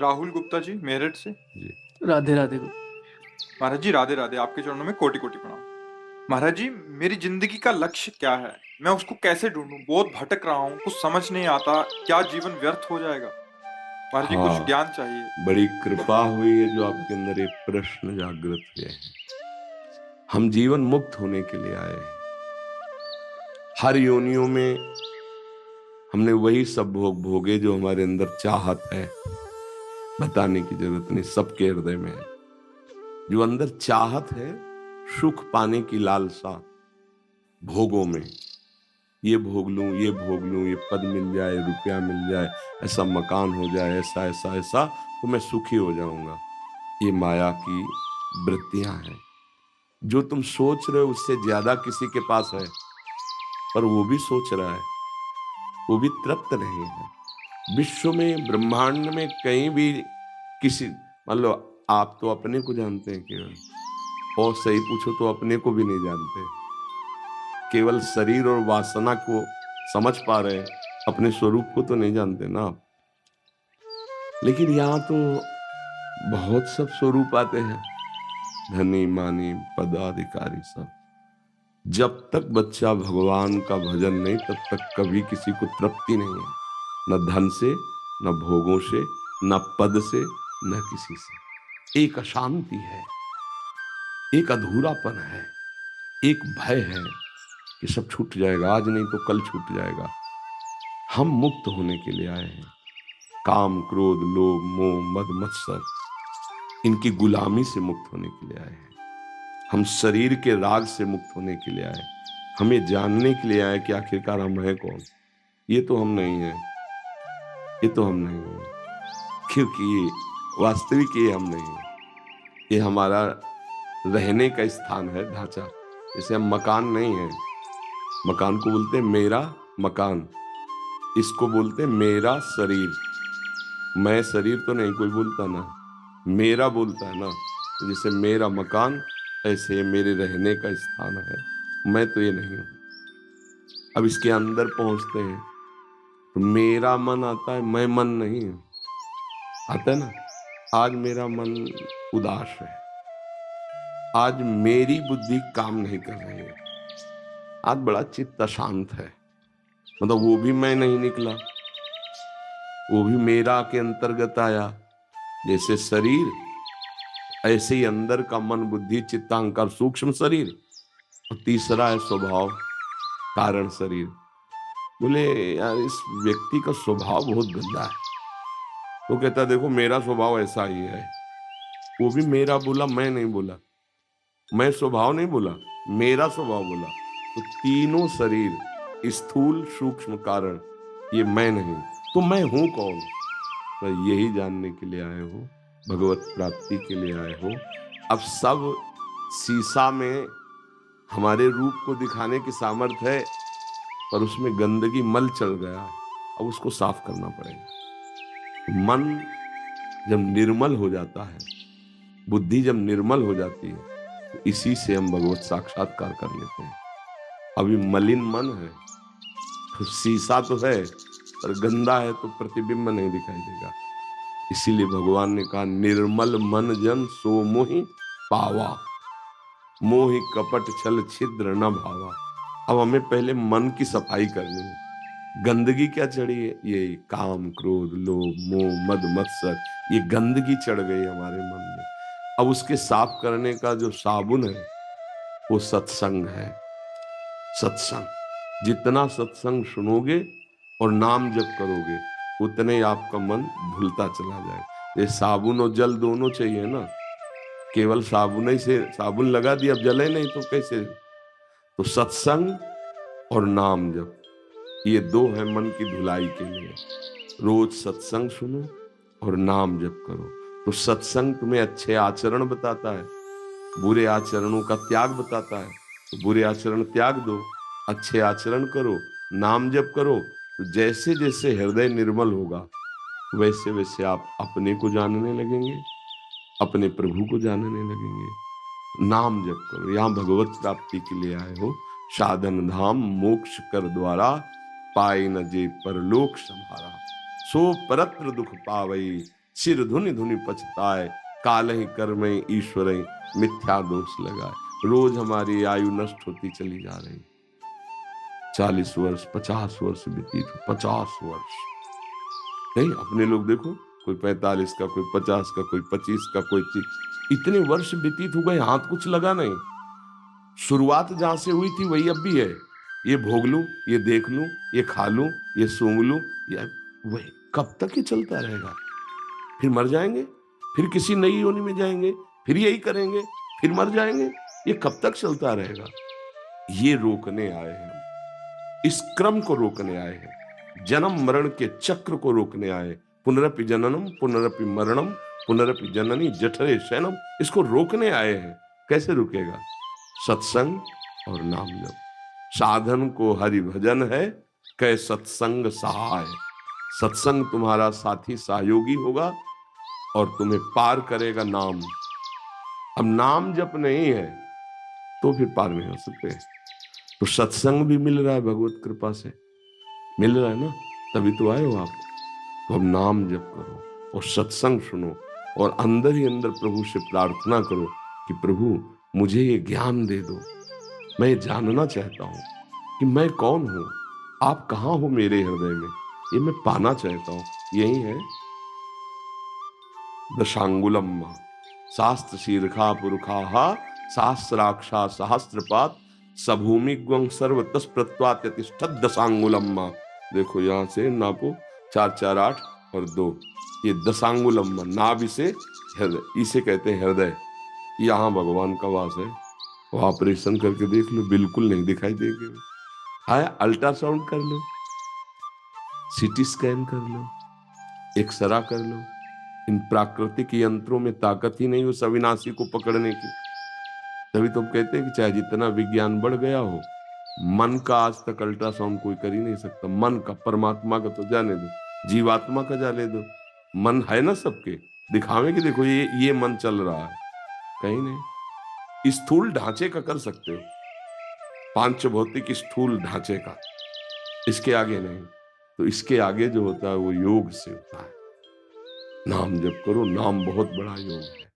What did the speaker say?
राहुल गुप्ता जी, मेरठ से। जी। राधे राधे। महाराज जी राधे राधे, आपके चरणों में कोटि कोटि प्रणाम। महाराज जी, मेरी जिंदगी का लक्ष्य क्या है, मैं उसको कैसे ढूंढूं? बहुत भटक रहा हूँ, कुछ समझ नहीं आता। क्या जीवन व्यर्थ हो जाएगा? महाराज जी, कुछ हाँ, ज्ञान चाहिए। बड़ी कृपा हुई है जो आपके अंदर एक प्रश्न जागृत हुए हैं। हम जीवन मुक्त होने के लिए आए हैं। हर योनियों में हमने वही सब भोग भोगे जो हमारे अंदर चाहत है। बताने की जरूरत नहीं, सबके हृदय में है। जो अंदर चाहत है, सुख पाने की लालसा, भोगों में ये भोग लूं, ये भोग लूं, ये पद मिल जाए, रुपया मिल जाए, ऐसा मकान हो जाए, ऐसा ऐसा ऐसा, तो मैं सुखी हो जाऊंगा। ये माया की वृत्तियां हैं। जो तुम सोच रहे हो उससे ज्यादा किसी के पास है, पर वो भी सोच रहा है, वो भी तृप्त नहीं है। विश्व में, ब्रह्मांड में कहीं भी किसी, मान लो आप तो अपने को जानते हैं केवल, और सही पूछो तो अपने को भी नहीं जानते। केवल शरीर और वासना को समझ पा रहे हैं, अपने स्वरूप को तो नहीं जानते ना आप। लेकिन यहाँ तो बहुत सब स्वरूप आते हैं, धनी मानी पदाधिकारी सब। जब तक बच्चा भगवान का भजन नहीं, तब तक कभी किसी को तृप्ति नहीं है, न धन से, न भोगों से, न पद से, न किसी से। एक अशांति है, एक अधूरापन है, एक भय है कि सब छूट जाएगा, आज नहीं तो कल छूट जाएगा। हम मुक्त होने के लिए आए हैं। काम, क्रोध, लोभ, मोह, मद, मत्सर, इनकी गुलामी से मुक्त होने के लिए आए हैं। हम शरीर के राग से मुक्त होने के लिए आए। हमें जानने के लिए आए कि आखिरकार हम हैं कौन। ये तो हम नहीं है, ये तो हम नहीं है, क्योंकि ये वास्तविक, ये हम नहीं है। ये हमारा रहने का स्थान है, ढांचा। जैसे हम मकान नहीं है, मकान को बोलते हैं मेरा मकान, इसको बोलते हैं मेरा शरीर। मैं शरीर तो नहीं कोई बोलता ना, मेरा बोलता है ना। तो जैसे मेरा मकान, ऐसे मेरे रहने का स्थान है। मैं तो ये नहीं हूं। अब इसके अंदर पहुंचते हैं तो मेरा मन आता है, मैं मन नहीं हूं। आता है ना, आज मेरा मन उदास है, आज मेरी बुद्धि काम नहीं कर रही है, आज बड़ा चित्त अशांत है। मतलब वो भी मैं नहीं निकला, वो भी मेरा के अंतर्गत आया। जैसे शरीर, ऐसे ही अंदर का मन, बुद्धि, चित्त, अहंकार, सूक्ष्म शरीर, और तीसरा है स्वभाव, कारण शरीर। बोले यार, इस व्यक्ति का स्वभाव बहुत गंदा है। तो कहता देखो मेरा स्वभाव ऐसा ही है। वो भी मेरा बोला, मैं नहीं बोला, मैं स्वभाव नहीं बोला, मेरा स्वभाव बोला। तो तीनों शरीर, स्थूल, सूक्ष्म, कारण, ये मैं नहीं। तो मैं हूं कौन? तो यही जानने के लिए आए हो, भगवत प्राप्ति के लिए आए हो। अब सब शीशा में हमारे रूप को दिखाने की सामर्थ्य है, पर उसमें गंदगी, मल चढ़ गया है। अब उसको साफ करना पड़ेगा। मन जब निर्मल हो जाता है, बुद्धि जब निर्मल हो जाती है, तो इसी से हम भगवत साक्षात्कार कर लेते हैं। अभी मलिन मन है, तो शीशा तो है पर गंदा है, तो प्रतिबिंब नहीं दिखाई देगा। इसीलिए भगवान ने कहा, निर्मल मन जन सो मोहि पावा, मोहि कपट छल छिद्र न भावा। अब हमें पहले मन की सफाई करनी है। गंदगी क्या चढ़ी है? ये काम, क्रोध, लोभ, मोह, मद, मत्सर, ये गंदगी चढ़ गई हमारे मन में। अब उसके साफ करने का जो साबुन है, वो सत्संग है। सत्संग, जितना सत्संग सुनोगे और नाम जप करोगे, उतने ही आपका मन धुलता चला जाएगा। ये साबुन और जल दोनों चाहिए ना। केवल साबुन ही से साबुन लगा दिया, अब जले नहीं तो कैसे? तो सत्संग और नाम जप, ये दो है मन की धुलाई के लिए। रोज सत्संग सुनो और नाम जप करो। तो सत्संग तुम्हें अच्छे आचरण बताता है, बुरे आचरणों का त्याग बताता है। तो बुरे आचरण त्याग दो, अच्छे आचरण करो, नाम जप करो। तो जैसे जैसे हृदय निर्मल होगा, वैसे वैसे आप अपने को जानने लगेंगे, अपने प्रभु को जानने लगेंगे। नाम जप करो। यहाँ भगवत प्राप्ति के लिए आए हो। साधन धाम मोक्ष कर द्वारा, पाए न जे परलोक संभारा, सो परत्र दुख पावई, सिर धुनि धुनि पछताए, काल ही कर्म ईश्वर मिथ्या दोष लगाए। रोज हमारी आयु नष्ट होती चली जा रही। 40 वर्ष 50 वर्ष व्यतीत, 50 वर्ष नहीं, अपने लोग देखो, कोई 45 का, कोई 50 का, कोई 25 का, कोई 30, इतने वर्ष व्यतीत हो गए, हाथ कुछ लगा नहीं। शुरुआत जहां से हुई थी वही अब भी है। ये भोग लूं, ये देख लूं, ये खा लूं, ये सूंघ लूं, ये वही कब तक ये चलता रहेगा? फिर मर जाएंगे, फिर किसी नई योनि में जाएंगे, फिर यही करेंगे, फिर मर जाएंगे। ये कब तक चलता रहेगा? ये रोकने आए हैं, इस क्रम को रोकने आए हैं, जन्म मरण के चक्र को रोकने आए। पुनरपि जननम पुनरपि मरणम पुनरपि जननी जठरे शयनम, इसको रोकने आए हैं। कैसे रुकेगा? सत्संग और नाम जप। साधन को हरि भजन है, कै सत्संग सहाय। सत्संग तुम्हारा साथी सहयोगी होगा और तुम्हें पार करेगा नाम। अब नाम जप नहीं है तो फिर पार नहीं हो सकते। तो सत्संग भी मिल रहा है, भगवत कृपा से मिल रहा है ना, तभी तो आए हो आप। तो अब नाम जप करो और सत्संग सुनो और अंदर ही अंदर प्रभु से प्रार्थना करो कि प्रभु मुझे ये ज्ञान दे दो। मैं जानना चाहता हूं कि मैं कौन हूं, आप कहां हो मेरे हृदय में, ये मैं पाना चाहता हूं। यही है दशांगुलम शास्त्र शीर्षा पुरुषा सहस्राक्षा सहस्त्रपात सभूमि ग्वं सर्व तस प्रत्वात्यतिष्ठत् दशांगुलम। देखो यहां से नापो, 4 4 8 और 2, ये दशांगुलम नाभि से हृदय, इसे कहते हैं हृदय। यहाँ भगवान का वास है। वो ऑपरेशन करके देख लो, बिल्कुल नहीं दिखाई देंगे। आया अल्ट्रासाउंड कर लो, सीटी स्कैन कर लो, एक्सरा कर लो। इन प्राकृतिक यंत्रों में ताकत ही नहीं उस अविनाशी को पकड़ने की। तभी तो हम कहते हैं कि चाहे जितना विज्ञान बढ़ गया हो, मन का आज तक अल्ट्रासाउंड कोई कर ही नहीं सकता। मन का, परमात्मा का तो जाने दो, जीवात्मा का जाने दो। मन है ना सबके, दिखावे कि देखो ये मन चल रहा है, कहीं नहीं। स्थूल ढांचे का कर सकते हो, पांच भौतिक स्थूल ढांचे का, इसके आगे नहीं। तो इसके आगे जो होता है वो योग से होता है। नाम जप करो, नाम बहुत बड़ा योग है।